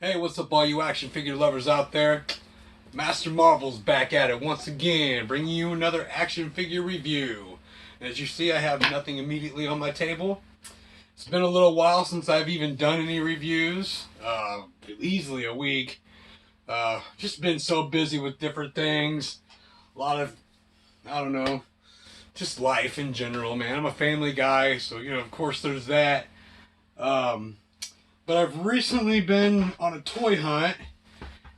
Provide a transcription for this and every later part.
Hey, what's up all you action figure lovers out there? MasterMarvel's back at it once again, bringing you another action figure review. And as you see, I have nothing immediately on my table. It's been a little while since I've even done any reviews, easily a week. Just been so busy with different things. A lot of, I don't know, just life in general, man. I'm a family guy, so, of course there's that. But I've recently been on a toy hunt,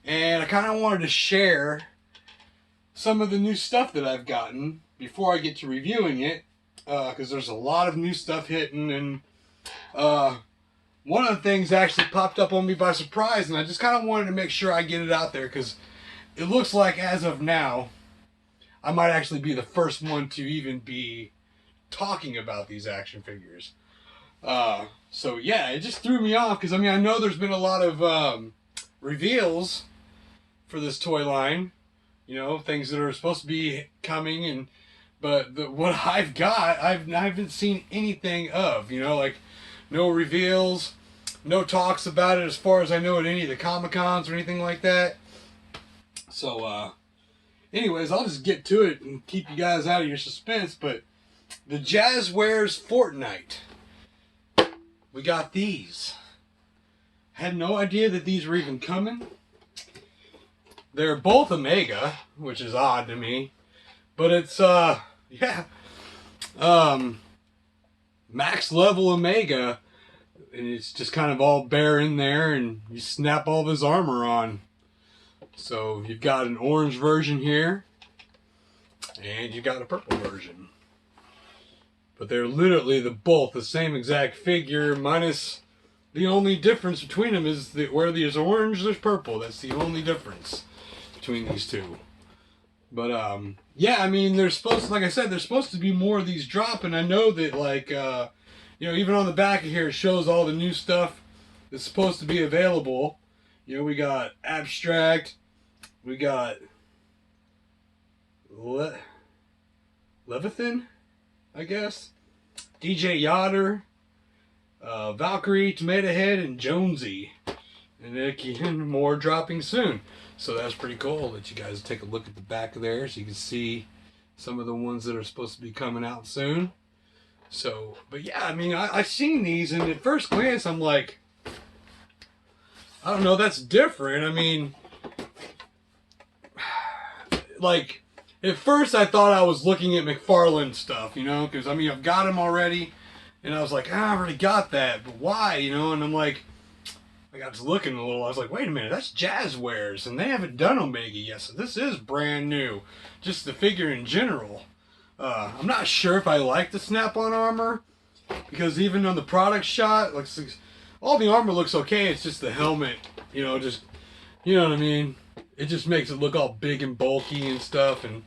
and I kind of wanted to share some of the new stuff that I've gotten before I get to reviewing it, because there's a lot of new stuff hitting, and one of the things actually popped up on me by surprise, and I just kind of wanted to make sure I get it out there, because it looks like as of now, I might actually be the first one to even be talking about these action figures. So yeah, it just threw me off because I know there's been a lot of reveals for this toy line, things that are supposed to be coming, but what I've got, I haven't seen anything of, like no reveals, no talks about it as far as I know at any of the Comic Cons or anything like that. So anyways, I'll just get to it and keep you guys out of your suspense. But the Jazzwares Fortnite. We got these. Had no idea that these were even coming. They're both Omega, which is odd to me. But it's, max level Omega. And it's just kind of all bare in there, and you snap all of his armor on. So you've got an orange version here, and you've got a purple version. But they're literally both the same exact figure, minus the only difference between them is that where there's orange, there's purple. That's the only difference between these two. But yeah, there's supposed to, like I said, there's supposed to be more of these dropping. I know that, like, even on the back of here, it shows all the new stuff that's supposed to be available. We got Abstract, we got Leviathan, I guess, DJ Yoder, Valkyrie, Tomato Head, and Jonesy. And again, more dropping soon. So that's pretty cool. Let you guys take a look at the back of there so you can see some of the ones that are supposed to be coming out soon. So, but yeah, I've seen these, and at first glance, I'm like, I don't know, that's different. Like, at first I thought I was looking at McFarlane stuff, because I've got him already, and I was like, I've already got that, but why, and I'm like, I got to looking a little, I was like, wait a minute, that's Jazzwares, and they haven't done Omega yet, so this is brand new, just the figure in general. I'm not sure if I like the snap-on armor, because even on the product shot, like, all the armor looks okay, it's just the helmet, just, you know what I mean? It just makes it look all big and bulky and stuff, and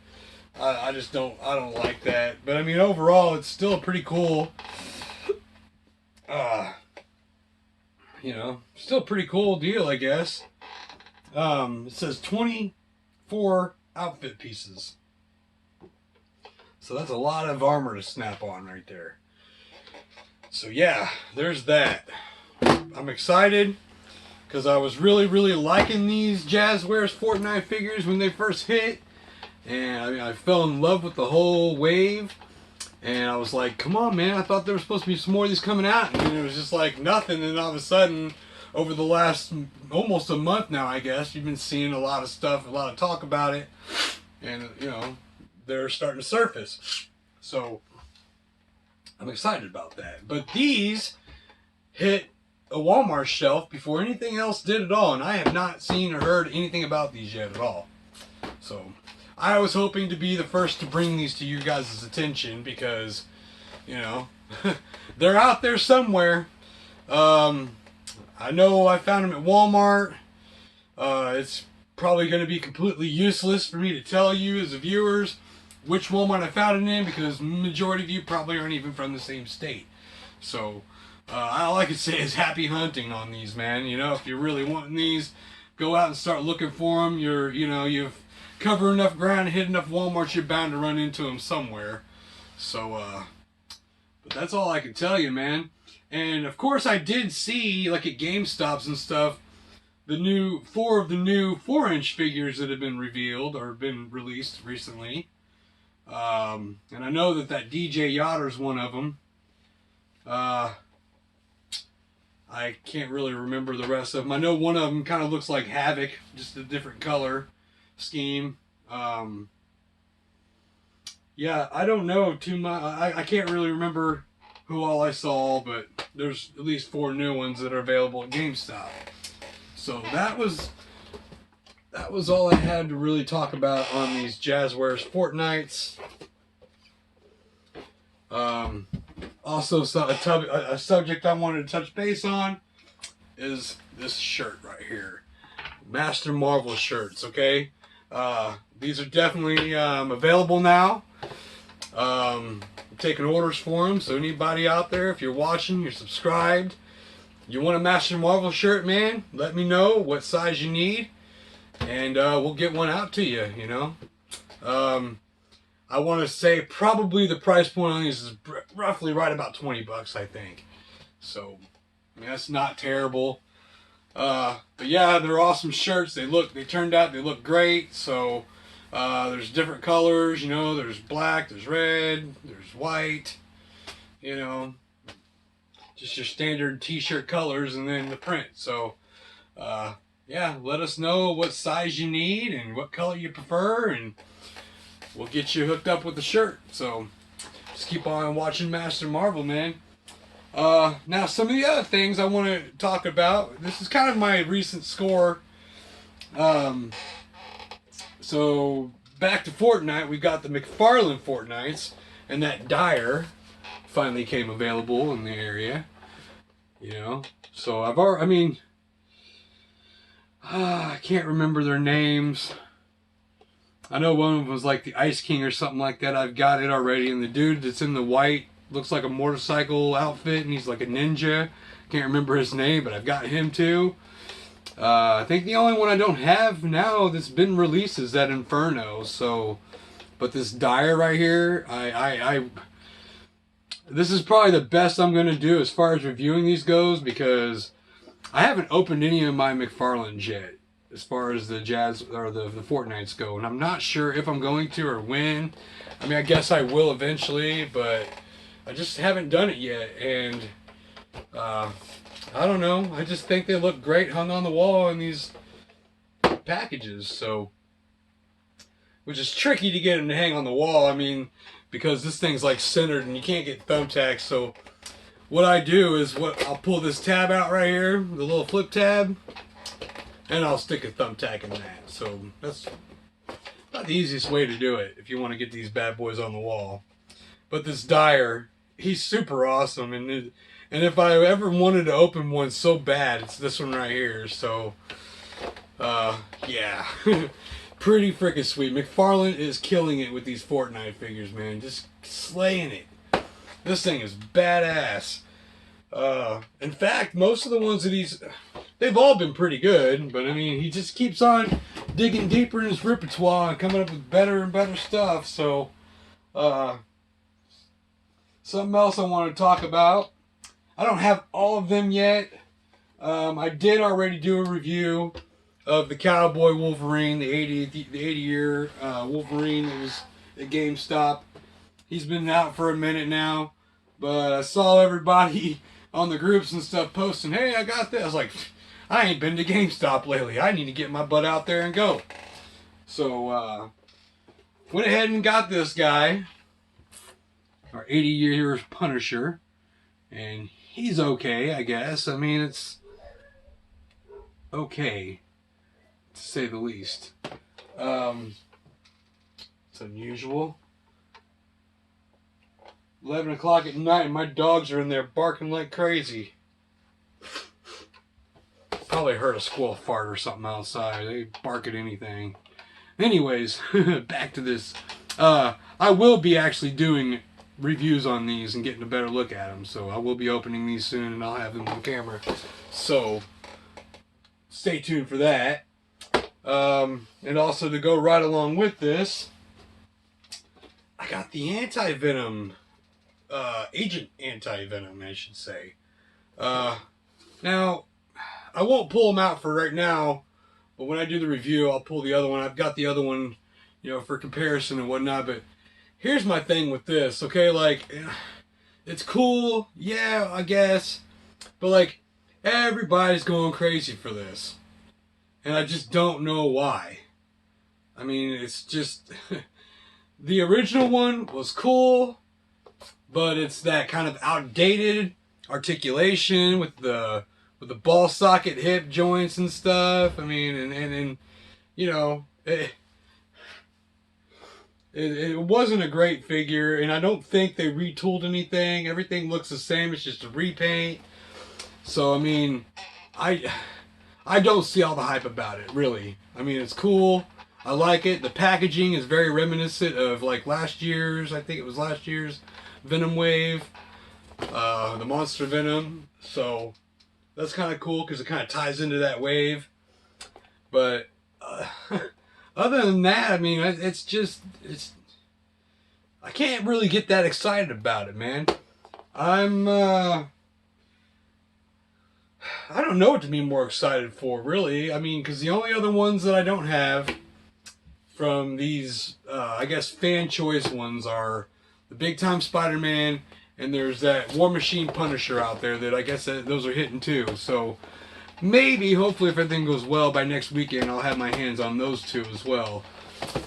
I don't like that. But overall, it's still a pretty cool, still a pretty cool deal, I guess. It says 24 outfit pieces. So that's a lot of armor to snap on right there. So yeah, there's that. I'm excited because I was really, really liking these Jazzwares Fortnite figures when they first hit. And I fell in love with the whole wave. And I was like, come on, man. I thought there was supposed to be some more of these coming out. And it was just like nothing. And all of a sudden, over the last almost a month now, I guess, you've been seeing a lot of stuff, a lot of talk about it. And, they're starting to surface. So, I'm excited about that. But these hit a Walmart shelf before anything else did at all. And I have not seen or heard anything about these yet at all. So, I was hoping to be the first to bring these to you guys' attention because, they're out there somewhere. I know I found them at Walmart. It's probably going to be completely useless for me to tell you as the viewers which Walmart I found it in because majority of you probably aren't even from the same state. So, all I can say is happy hunting on these, man. If you're really wanting these, go out and start looking for them. You've covered enough ground and hit enough Walmarts, you're bound to run into them somewhere. So, but that's all I can tell you, man. And of course I did see, like at GameStops and stuff, four of the new 4-inch figures that have been revealed or been released recently. And I know that DJ Yachter's one of them. I can't really remember the rest of them. I know one of them kind of looks like Havoc, just a different color scheme. Yeah, I don't know too much. I can't really remember who all I saw, but there's at least 4 new ones that are available at GameStop. So that was all I had to really talk about on these Jazzwares Fortnites. Also, a subject I wanted to touch base on is this shirt right here. MasterMarvel shirts, okay? These are definitely available now. I'm taking orders for them, so anybody out there, if you're watching, you're subscribed, you want a MasterMarvel shirt, man, let me know what size you need, and we'll get one out to you, you know? I want to say probably the price point on these is roughly right about 20 bucks, I think. So, I mean, that's not terrible. But yeah, they're awesome shirts. They turned out, they look great. So, there's different colors, you know, there's black, there's red, there's white, you know, just your standard t-shirt colors and then the print. So, yeah, let us know what size you need and what color you prefer, and we'll get you hooked up with the shirt. So just keep on watching MasterMarvel, man. Now, some of the other things I want to talk about. This is kind of my recent score. So back to Fortnite, we got the McFarlane Fortnites, and that Dyer finally came available in the area. You know, so I can't remember their names. I know one of them was like the Ice King or something like that. I've got it already. And the dude that's in the white looks like a motorcycle outfit, and he's like a ninja. Can't remember his name, but I've got him too. I think the only one I don't have now that's been released is that Inferno. So, but this Dyer right here, this is probably the best I'm going to do as far as reviewing these goes, because I haven't opened any of my McFarlanes yet, as far as the the Fortnites go, and I'm not sure if I'm going to or when. I mean, I guess I will eventually, but I just haven't done it yet, and I don't know. I just think they look great hung on the wall in these packages, so, which is tricky to get them to hang on the wall. I mean, because this thing's like centered and you can't get thumbtacks. So what I do is I'll pull this tab out right here, the little flip tab, and I'll stick a thumbtack in that. So that's not the easiest way to do it if you want to get these bad boys on the wall. But this Dyer, he's super awesome, and if I ever wanted to open one so bad, it's this one right here. So yeah. Pretty freaking sweet. McFarlane is killing it with these Fortnite figures, man. Just slaying it. This thing is badass. In fact, most of the ones that they've all been pretty good, but I mean, he just keeps on digging deeper in his repertoire and coming up with better and better stuff. So, something else I want to talk about. I don't have all of them yet. I did already do a review of the Cowboy Wolverine, the 80-year Wolverine that was at GameStop. He's been out for a minute now, but I saw everybody on the groups and stuff posting, hey, I got this. I was like, I ain't been to GameStop lately. I need to get my butt out there and go. So, went ahead and got this guy, our 80-year Punisher, and he's okay, I guess. I mean, it's okay, to say the least. It's unusual. 11 o'clock at night and my dogs are in there barking like crazy. Probably heard a squirrel fart or something outside. They bark at anything. Anyways, back to this. I will be actually doing reviews on these and getting a better look at them. So I will be opening these soon and I'll have them on camera. So stay tuned for that. And also, to go right along with this, I got the Anti-Venom, Agent Anti-Venom, I should say. Now, I won't pull them out for right now, but when I do the review, I'll pull the other one. I've got the other one, you know, for comparison and whatnot. But here's my thing with this, okay? Like, it's cool, yeah, I guess, but like, everybody's going crazy for this, and I just don't know why. I mean, it's just the original one was cool, but it's that kind of outdated articulation with the ball socket hip joints and stuff. I mean, and you know, it wasn't a great figure, and I don't think they retooled anything. Everything looks the same. It's just a repaint. So I mean, I don't see all the hype about it, really. I mean, it's cool. I like it. The packaging is very reminiscent of like last year's. I think it was last year's Venom Wave, the Monster Venom. So that's kind of cool because it kind of ties into that wave. But other than that, I mean, it's I can't really get that excited about it, man. I don't know what to be more excited for, really. I mean, because the only other ones that I don't have from these, I guess, fan choice ones are the Big Time Spider-Man, and there's that War Machine Punisher out there that I guess those are hitting too. So maybe, hopefully, if everything goes well by next weekend, I'll have my hands on those two as well.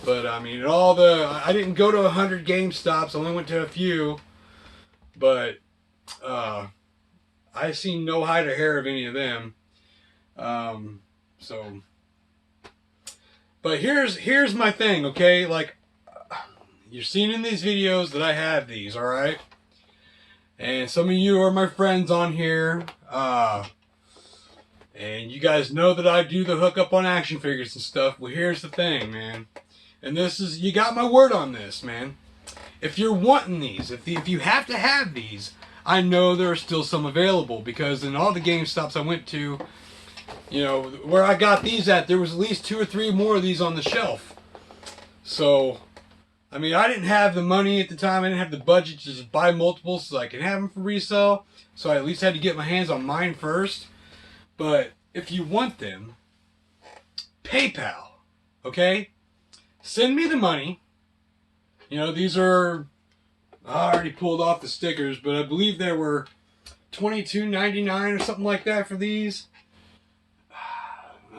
But I mean, I didn't go to 100 GameStops. I only went to a few. But I seen no hide or hair of any of them. But here's my thing, okay? Like, you're seeing in these videos that I have these, all right? And some of you are my friends on here. And you guys know that I do the hookup on action figures and stuff. Well, here's the thing, man. And this is, you got my word on this, man. If you're wanting these, if you have to have these, I know there are still some available, because in all the GameStops I went to, you know, where I got these at, there was at least 2 or 3 more of these on the shelf. So, I mean, I didn't have the money at the time. I didn't have the budget to just buy multiples so I could have them for resale. So I at least had to get my hands on mine first. But if you want them, PayPal, okay? Send me the money. You know, these are, I already pulled off the stickers, but I believe there were $22.99 or something like that for these.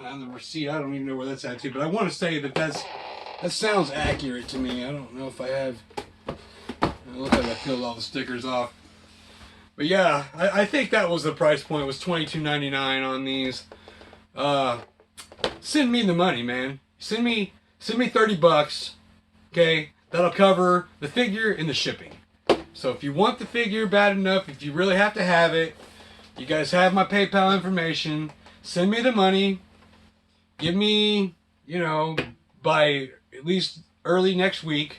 And the receipt, I don't even know where that's at to, but I want to say that sounds accurate to me. I don't know if I have. Look like I peeled all the stickers off. But yeah, I think that was the price point, was $22.99 on these. Send me the money, man. Send me $30, okay? That'll cover the figure and the shipping. So if you want the figure bad enough, if you really have to have it, you guys have my PayPal information. Send me the money. Give me, you know, by at least early next week,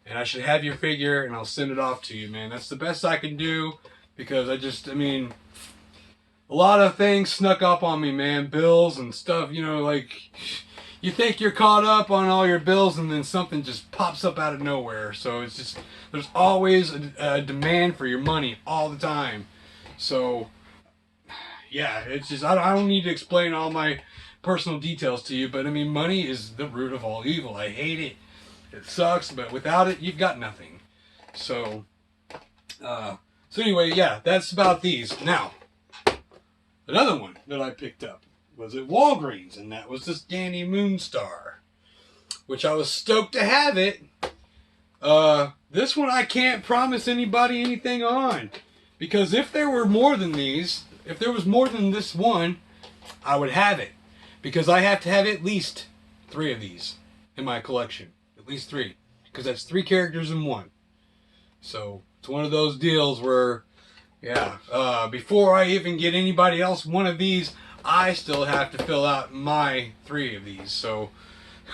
and I should have your figure, and I'll send it off to you, man. That's the best I can do, because I mean, a lot of things snuck up on me, man. Bills and stuff, you know, like, you think you're caught up on all your bills, and then something just pops up out of nowhere. So it's just, there's always a demand for your money all the time. So, yeah, it's just, I don't need to explain all my personal details to you, but I mean, money is the root of all evil. I hate it. It sucks, but without it, you've got nothing. So anyway, yeah, that's about these. Now, another one that I picked up was at Walgreens, and that was this Danny Moonstar, which I was stoked to have it. This one I can't promise anybody anything on, because if there were more than these, if there was more than this one, I would have it. Because I have to have at least 3 of these in my collection. At least 3. Because that's 3 characters in one. So, it's one of those deals where, yeah, before I even get anybody else one of these, I still have to fill out my 3 of these. So,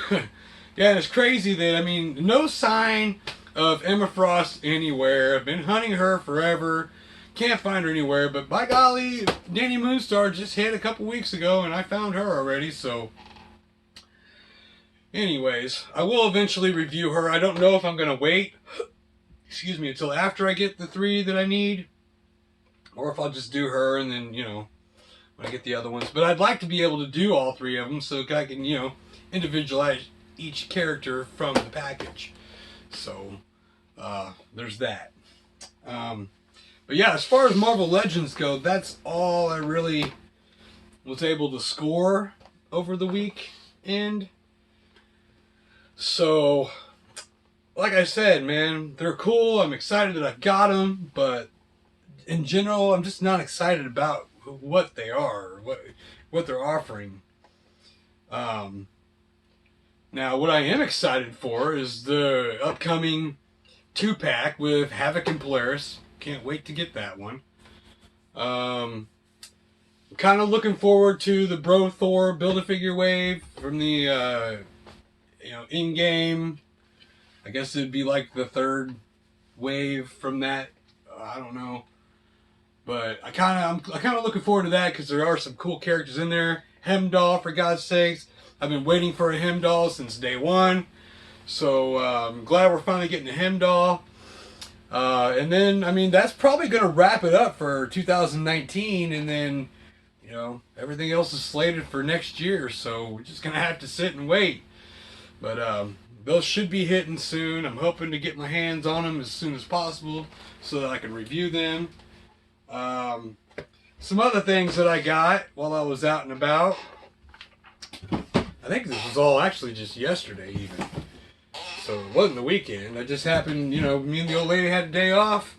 yeah, it's crazy that, I mean, no sign of Emma Frost anywhere. I've been hunting her forever. Can't find her anywhere, but by golly, Danny Moonstar just hit a couple weeks ago, and I found her already, so. Anyways, I will eventually review her. I don't know if I'm going to wait, excuse me, until after I get the 3 that I need, or if I'll just do her and then, you know, when I get the other ones. But I'd like to be able to do all 3 of them so I can, you know, individualize each character from the package. So there's that. But yeah, as far as Marvel Legends go, that's all I really was able to score over the weekend. So, like I said, man, they're cool. I'm excited that I've got them, but in general, I'm just not excited about what they are, what they're offering. Now, what I am excited for is the upcoming 2-pack with Havoc and Polaris. Can't wait to get that one. I'm kind of looking forward to the Bro Thor Build-A-Figure wave from the in-game. I guess it'd be like the 3rd wave from that. I don't know, but I'm kind of looking forward to that because there are some cool characters in there. Hemdall, for God's sakes, I've been waiting for a Hemdall since day 1, so I'm glad we're finally getting a Hemdall. And then, I mean, that's probably going to wrap it up for 2019, and then, you know, everything else is slated for next year, so we're just going to have to sit and wait. But those should be hitting soon. I'm hoping to get my hands on them as soon as possible so that I can review them. Some other things that I got while I was out and about. I think this was all actually just yesterday even. So it wasn't the weekend. I just happened, you know, me and the old lady had a day off.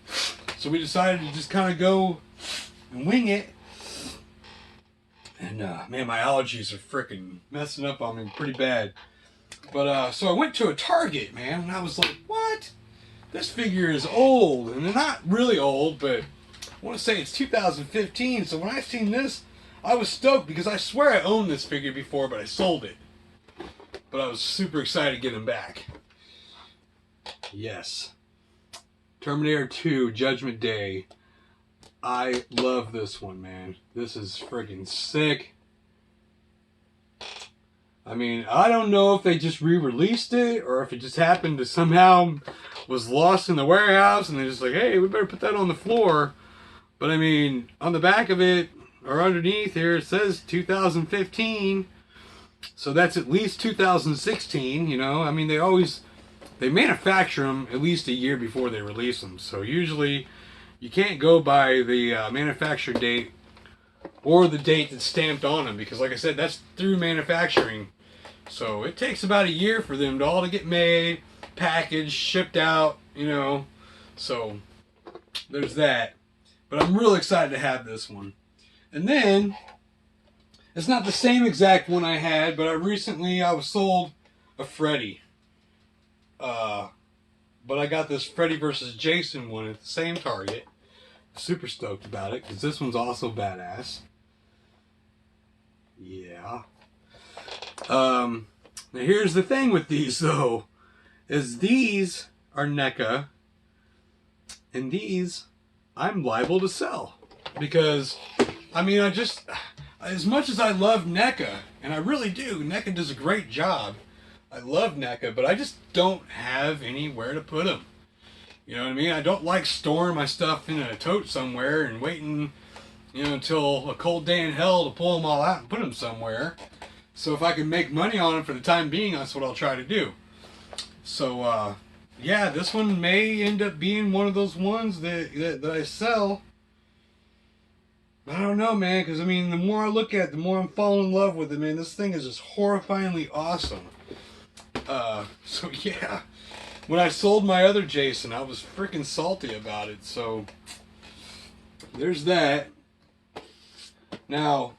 So we decided to just kind of go and wing it. And man, my allergies are freaking messing up on me pretty bad. But so I went to a Target, man, and I was like, what? This figure is old. And they're not really old, but I want to say it's 2015. So when I seen this, I was stoked because I swear I owned this figure before, but I sold it. But I was super excited to get him back. Yes. Terminator 2, Judgment Day. I love this one, man. This is friggin' sick. I mean, I don't know if they just re-released it or if it just happened to somehow was lost in the warehouse and they're just like, hey, we better put that on the floor. But I mean, on the back of it or underneath here, it says 2015. So that's at least 2016, you know. I mean, they manufacture them at least a year before they release them. So usually you can't go by the manufacture date or the date that's stamped on them because, like I said, that's through manufacturing. So it takes about a year for them to all get made, packaged, shipped out, you know. So there's that. But I'm real excited to have this one. And then, it's not the same exact one I had, but I was sold a Freddy. But I got this Freddy vs. Jason one at the same Target. Super stoked about it, because this one's also badass. Yeah. Now here's the thing with these, though, is these are NECA, and these I'm liable to sell. Because, I mean, as much as I love NECA, and I really do, NECA does a great job. I love NECA, but I just don't have anywhere to put them. You know what I mean? I don't like storing my stuff in a tote somewhere and waiting, you know, until a cold day in hell to pull them all out and put them somewhere. So if I can make money on them for the time being, that's what I'll try to do. So, yeah, this one may end up being one of those ones that I sell. I don't know, man, because, I mean, the more I look at it, the more I'm falling in love with it, man. This thing is just horrifyingly awesome. So, yeah. When I sold my other Jason, I was freaking salty about it. So, there's that. Now,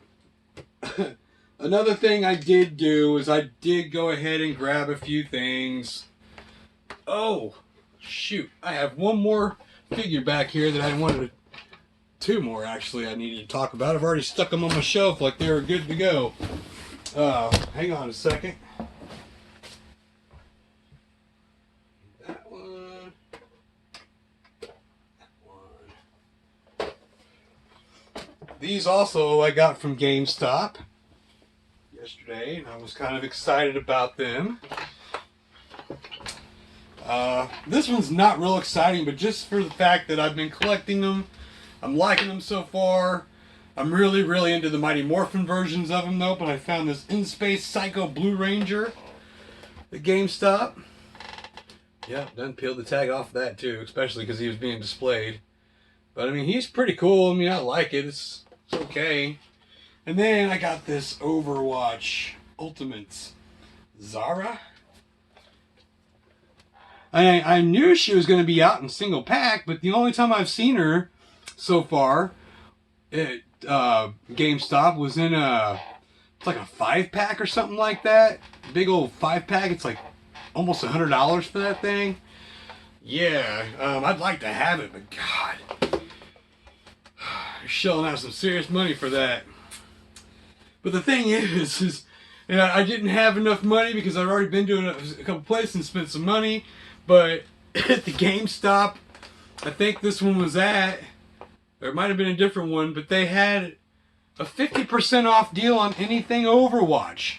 another thing I did do is I did go ahead and grab a few things. Oh, shoot. I have one more figure back here that I wanted to... Two more, actually, I needed to talk about. I've already stuck them on my shelf like they were good to go. Hang on a second. That one. That one. These also I got from GameStop yesterday, and I was kind of excited about them. This one's not real exciting, but just for the fact that I've been collecting them, I'm liking them so far. I'm really into the Mighty Morphin versions of them though, but I found this In Space Psycho Blue Ranger at GameStop. Yep, done peeled the tag off of that too, especially because he was being displayed. But I mean, he's pretty cool. I mean, I like it. It's okay. And then I got this Overwatch Ultimates Zara. I knew she was going to be out in single pack, but the only time I've seen her so far at GameStop was in it's like a 5-pack or something like that. Big old 5-pack. It's like almost $100 for that thing. Yeah, I'd like to have it, but God, you're shelling out some serious money for that. But the thing is you know, I didn't have enough money because I've already been to a couple places and spent some money. But at the GameStop, I think this one was at, or it might have been a different one, but they had a 50% off deal on anything Overwatch.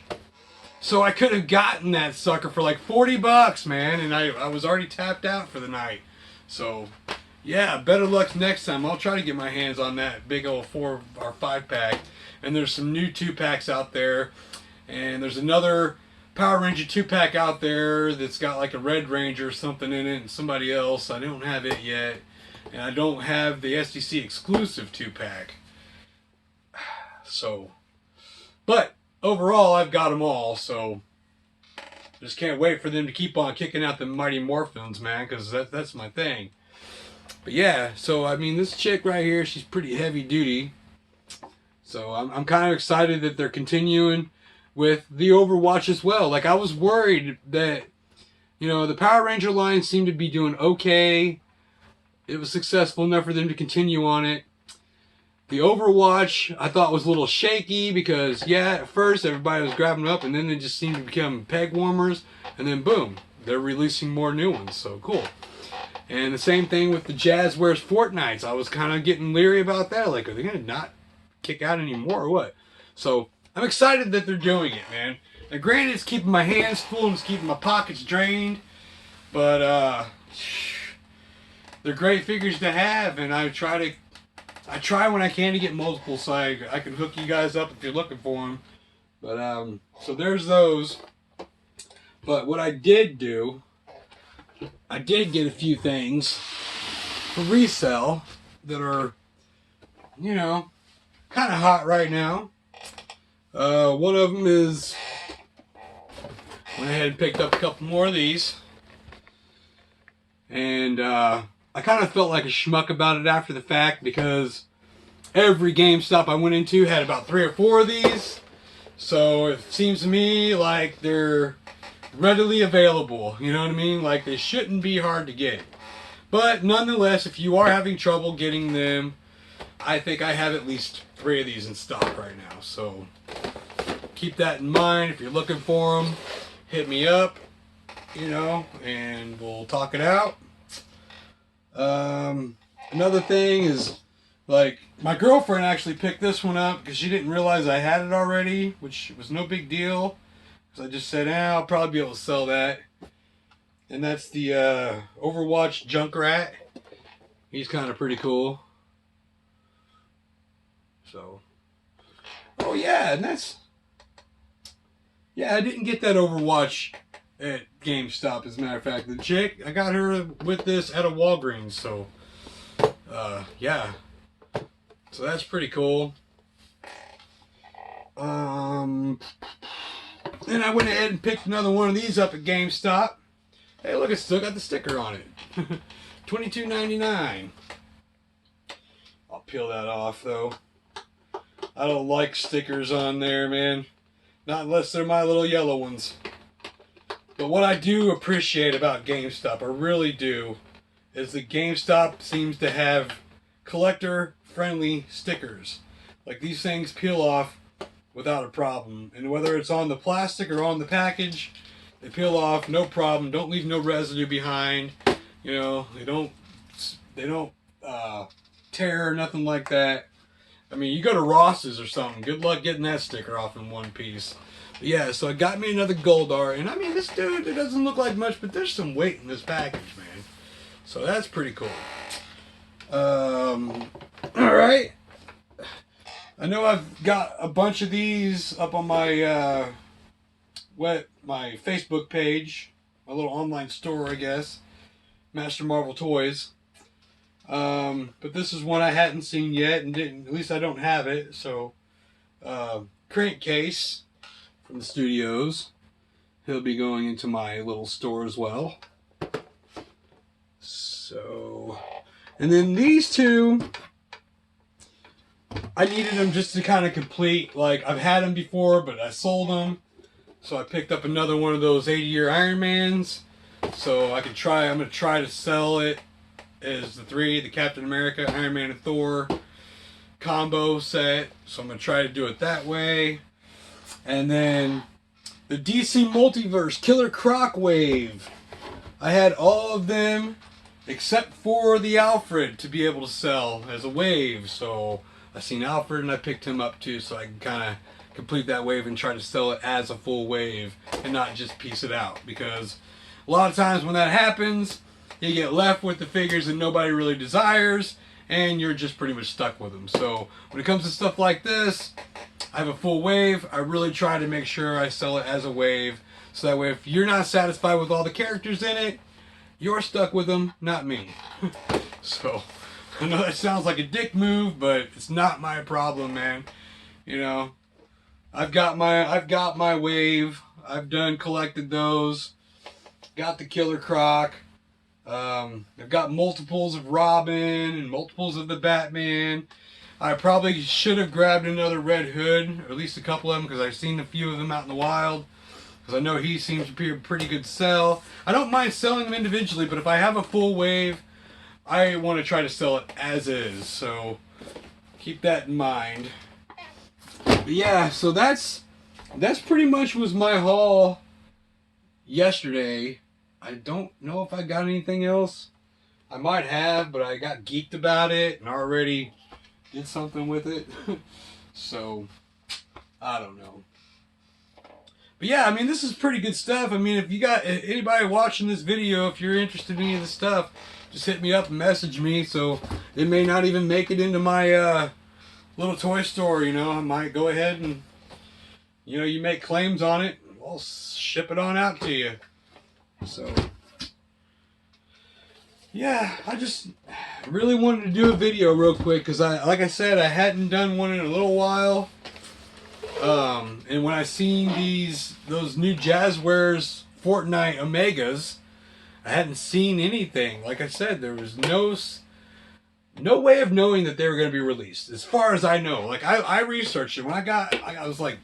So I could have gotten that sucker for like $40, man, and I was already tapped out for the night. So, yeah, better luck next time. I'll try to get my hands on that big old 4 or 5-pack. And there's some new 2-packs out there. And there's another Power Ranger 2-pack out there that's got like a Red Ranger or something in it and somebody else. I don't have it yet. And I don't have the SDC exclusive 2-pack. So, but overall I've got them all, so just can't wait for them to keep on kicking out the Mighty Morphins, man, because that's my thing. But yeah, so I mean, this chick right here, she's pretty heavy duty. So I'm kind of excited that they're continuing with the Overwatch as well. Like, I was worried that, you know, the Power Ranger line seemed to be doing okay. It was successful enough for them to continue on it. The Overwatch, I thought, was a little shaky because, yeah, at first everybody was grabbing up and then they just seemed to become peg warmers. And then, boom, they're releasing more new ones. So, cool. And the same thing with the Jazzwares Fortnites. I was kind of getting leery about that. Like, are they going to not kick out anymore or what? So, I'm excited that they're doing it, man. Now, granted, it's keeping my hands full and it's keeping my pockets drained, but they're great figures to have, and I try when I can to get multiple, so I can hook you guys up if you're looking for them. But so there's those. But what I did do, I did get a few things for resale that are, you know, kind of hot right now. One of them is, went ahead and picked up a couple more of these. And I kind of felt like a schmuck about it after the fact because every GameStop I went into had about 3 or 4 of these. So it seems to me like they're readily available. You know what I mean? Like, they shouldn't be hard to get. But nonetheless, if you are having trouble getting them, I think I have at least 3 of these in stock right now. So keep that in mind. If you're looking for them, hit me up, you know, and we'll talk it out. Another thing is, like, my girlfriend actually picked this one up because she didn't realize I had it already, which was no big deal. Because I just said, I'll probably be able to sell that. And that's the Overwatch Junkrat. He's kind of pretty cool. So, oh yeah, and that's, yeah, I didn't get that Overwatch at GameStop, as a matter of fact. The chick, I got her with this at a Walgreens, so, yeah. So that's pretty cool. Then I went ahead and picked another one of these up at GameStop. Hey, look, it's still got the sticker on it. $22.99. I'll peel that off, though. I don't like stickers on there, man. Not unless they're my little yellow ones. But what I do appreciate about GameStop, I really do, is that GameStop seems to have collector-friendly stickers. Like, these things peel off without a problem. And whether it's on the plastic or on the package, they peel off, no problem. Don't leave no residue behind. You know, they don't tear or nothing like that. I mean, you go to Ross's or something, good luck getting that sticker off in one piece. But yeah, so I got me another Goldar, and I mean, this dude, it doesn't look like much, but there's some weight in this package, man. So that's pretty cool. Alright. I know I've got a bunch of these up on my my Facebook page, my little online store, I guess, MasterMarvel Toys. But this is one I hadn't seen yet, and didn't. At least I don't have it. So, Crankcase from the studios. He'll be going into my little store as well. So, and then these two, I needed them just to kind of complete. Like, I've had them before, but I sold them. So I picked up another one of those 80-year Iron Mans. So I could try, I'm going to try to sell it as the Captain America, Iron Man, and Thor combo set. So I'm going to try to do it that way. And then the DC Multiverse Killer Croc Wave. I had all of them except for the Alfred to be able to sell as a wave. So I seen Alfred and I picked him up too, so I can kind of complete that wave and try to sell it as a full wave and not just piece it out. Because a lot of times when that happens, you get left with the figures that nobody really desires, and you're just pretty much stuck with them. So when it comes to stuff like this, I have a full wave. I really try to make sure I sell it as a wave, so that way if you're not satisfied with all the characters in it, you're stuck with them, not me. So I know that sounds like a dick move, but it's not my problem, man. You know, I've got my wave. I've collected those. Got the Killer Croc. I've got multiples of Robin and multiples of the Batman. I probably should have grabbed another Red Hood, or at least a couple of them, because I've seen a few of them out in the wild. Because I know he seems to be a pretty good sell. I don't mind selling them individually, but if I have a full wave, I want to try to sell it as is. So keep that in mind. But yeah, so that's pretty much was my haul yesterday. I don't know if I got anything else. I might have, but I got geeked about it and already did something with it. So I don't know. But yeah, I mean, this is pretty good stuff. I mean, if you got anybody watching this video, if you're interested in any of this stuff, just hit me up and message me. So it may not even make it into my little toy store, you know. I might go ahead and, you know, you make claims on it, I'll ship it on out to you. So yeah, I just really wanted to do a video real quick because like I said, I hadn't done one in a little while. And when I seen those new Jazzwares Fortnite Omegas, I hadn't seen anything. Like I said, there was no way of knowing that they were going to be released, as far as I know. Like I researched it when I was like,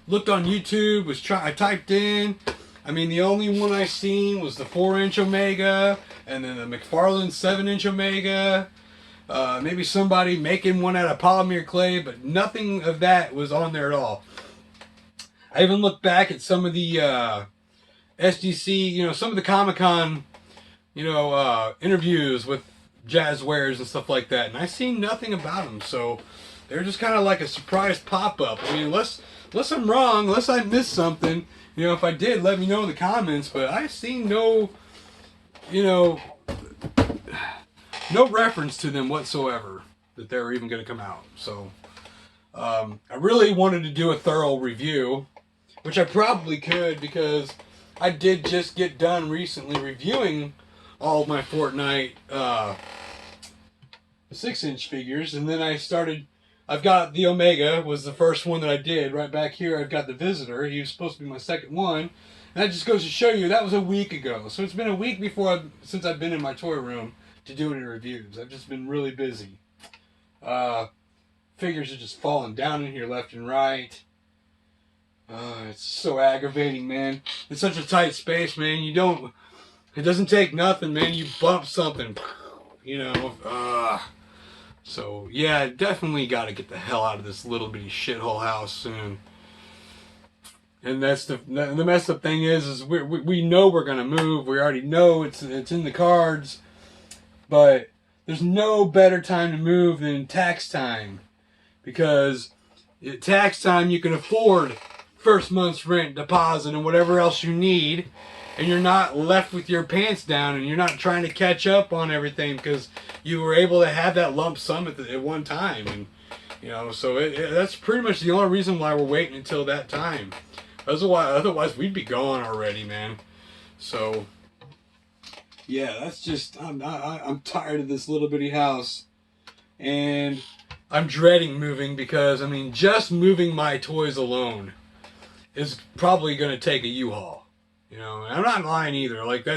looked on YouTube, I typed in. I mean, the only one I seen was the 4-inch Omega, and then the McFarlane 7-inch Omega. Maybe somebody making one out of polymer clay, but nothing of that was on there at all. I even looked back at some of the SDC, you know, some of the Comic-Con, you know, interviews with Jazzwares and stuff like that, and I seen nothing about them. So they're just kind of like a surprise pop-up. I mean, unless I'm wrong, unless I missed something, you know, if I did, let me know in the comments. But I seen no, you know, no reference to them whatsoever that they were even going to come out. So I really wanted to do a thorough review, which I probably could, because I did just get done recently reviewing all of my Fortnite 6-inch figures, and then I've got the Omega, was the first one that I did. Right back here I've got the Visitor. He was supposed to be my second one. And that just goes to show you, that was a week ago. So it's been a week since I've been in my toy room to do any reviews. I've just been really busy. Figures are just falling down in here left and right. It's so aggravating, man. It's such a tight space, man. It doesn't take nothing, man. You bump something, you know. So yeah, definitely got to get the hell out of this little bitty shithole house soon. And that's the messed up thing is we know we're gonna move. We already know it's in the cards, but there's no better time to move than tax time, because at tax time you can afford first month's rent, deposit, and whatever else you need, and you're not left with your pants down, and you're not trying to catch up on everything because you were able to have that lump sum at one time. And You know, so that's pretty much the only reason why we're waiting until that time. Otherwise we'd be gone already, man. So, yeah, that's just, I'm tired of this little bitty house. And I'm dreading moving because, I mean, just moving my toys alone is probably going to take a U-Haul. You know, and I'm not lying either. Like,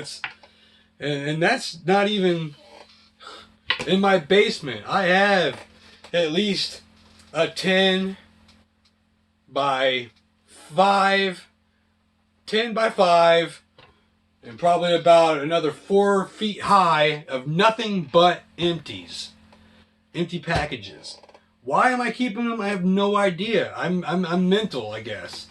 and that's not even in my basement. I have at least a 10 by 5, 10 by 5, and probably about another 4 feet high of nothing but empties. Empty packages. Why am I keeping them? I have no idea. I'm mental, I guess.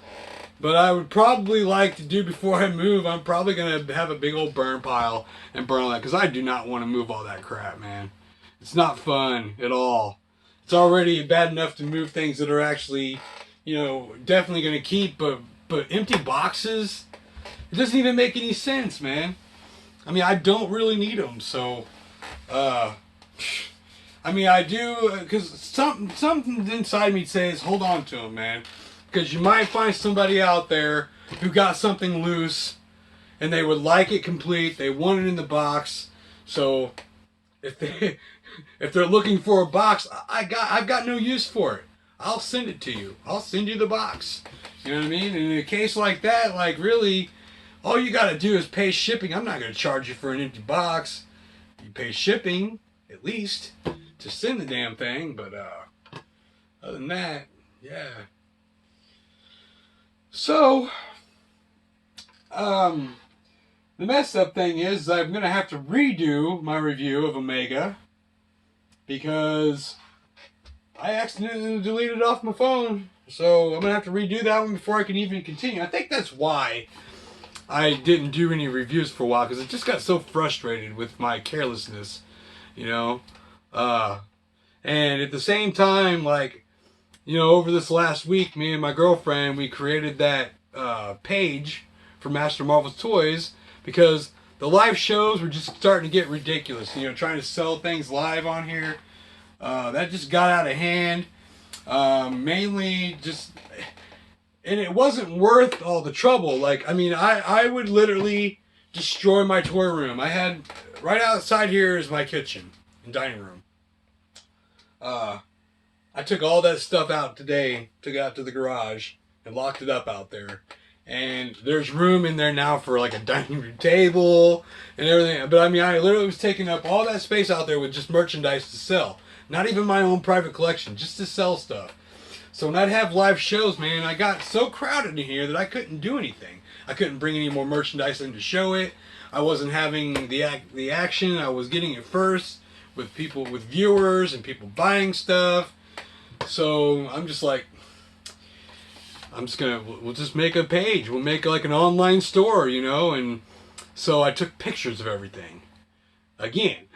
But I would probably like to do before I move, I'm probably going to have a big old burn pile and burn all that, because I do not want to move all that crap, man. It's not fun at all. It's already bad enough to move things that are actually, you know, definitely going to keep, but empty boxes, it doesn't even make any sense, man. I mean, I don't really need them, so, I mean, I do, because something inside me says, hold on to them, man. Because you might find somebody out there who got something loose, and they would like it complete. They want it in the box. So, if they're looking for a box, I've got no use for it. I'll send it to you. I'll send you the box. You know what I mean? And in a case like that, like really, all you got to do is pay shipping. I'm not going to charge you for an empty box. You pay shipping, at least, to send the damn thing. But other than that, yeah. So, the messed up thing is I'm going to have to redo my review of Omega because I accidentally deleted it off my phone. So I'm going to have to redo that one before I can even continue. I think that's why I didn't do any reviews for a while, because I just got so frustrated with my carelessness, you know. And at the same time, like, you know, over this last week, me and my girlfriend, we created that page for MasterMarvel's Toys because the live shows were just starting to get ridiculous. You know, trying to sell things live on here. That just got out of hand. Mainly just... And it wasn't worth all the trouble. Like, I mean, I would literally destroy my toy room. I had... Right outside here is my kitchen and dining room. I took all that stuff out today, took it out to the garage, and locked it up out there. And there's room in there now for like a dining room table and everything. But I mean, I literally was taking up all that space out there with just merchandise to sell. Not even my own private collection, just to sell stuff. So when I'd have live shows, man, I got so crowded in here that I couldn't do anything. I couldn't bring any more merchandise in to show it. I wasn't having the action. I was getting it first with people, with viewers and people buying stuff. So I'm just like, we'll just make a page. We'll make like an online store, you know. And so I took pictures of everything. Again.